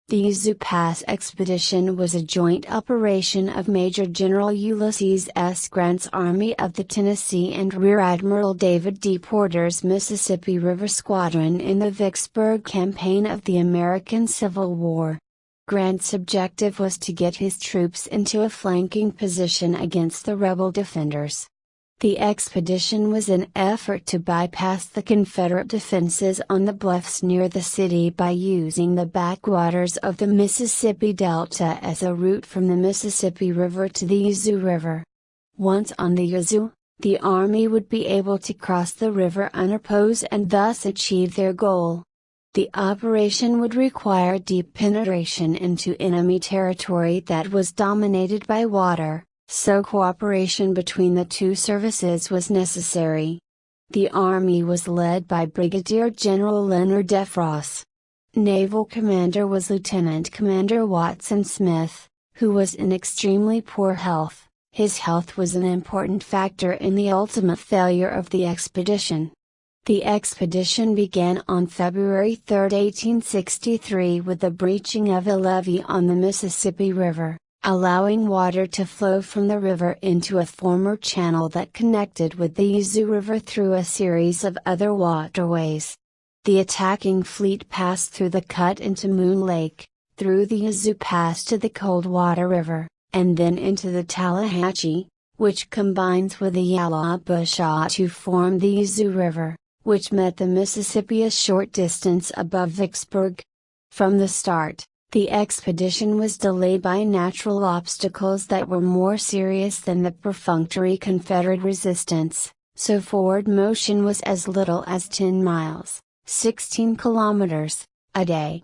The Yazoo Pass Expedition was a joint operation of Major General Ulysses S. Grant's Army of the Tennessee and Rear Admiral David D. Porter's Mississippi River Squadron in the Vicksburg Campaign of the American Civil War. Grant's objective was to get his troops into a flanking position against the rebel defenders. The expedition was an effort to bypass the Confederate defenses on the bluffs near the city by using the backwaters of the Mississippi Delta as a route from the Mississippi River to the Yazoo River. Once on the Yazoo, the Army would be able to cross the river unopposed and thus achieve their goal. The operation would require deep penetration into enemy territory that was dominated by water, so cooperation between the two services was necessary. The Army was led by Brigadier General Leonard F. Naval Commander was Lieutenant Commander Watson Smith, who was in extremely poor health. His health was an important factor in the ultimate failure of the expedition. The expedition began on February 3, 1863 with the breaching of a levee on the Mississippi River, allowing water to flow from the river into a former channel that connected with the Yazoo River through a series of other waterways. The attacking fleet passed through the cut into Moon Lake, through the Yazoo Pass to the Coldwater River, and then into the Tallahatchie, which combines with the Yallabusha to form the Yazoo River, which met the Mississippi a short distance above Vicksburg. From the start, the expedition was delayed by natural obstacles that were more serious than the perfunctory Confederate resistance, so forward motion was as little as 10 miles, 16 kilometers, a day.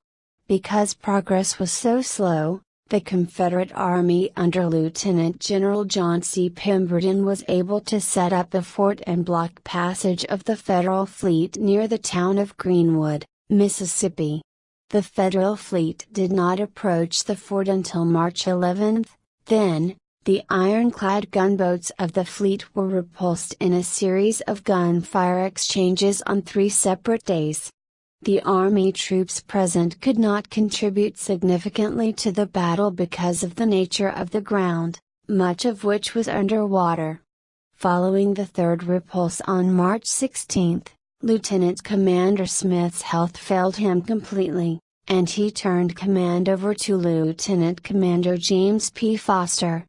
Because progress was so slow, the Confederate Army under Lieutenant General John C. Pemberton was able to set up a fort and block passage of the Federal fleet near the town of Greenwood, Mississippi. The Federal fleet did not approach the fort until March 11. Then, the ironclad gunboats of the fleet were repulsed in a series of gunfire exchanges on 3 separate days. The Army troops present could not contribute significantly to the battle because of the nature of the ground, much of which was underwater. Following the third repulse on March 16, Lieutenant Commander Smith's health failed him completely, and he turned command over to Lieutenant Commander James P. Foster.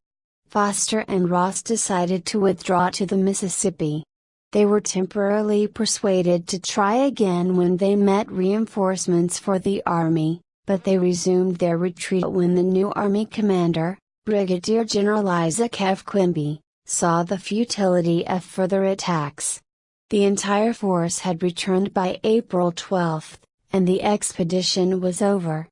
Foster and Ross decided to withdraw to the Mississippi. They were temporarily persuaded to try again when they met reinforcements for the Army, but they resumed their retreat when the new Army commander, Brigadier General Isaac F. Quimby, saw the futility of further attacks. The entire force had returned by April 12, and the expedition was over.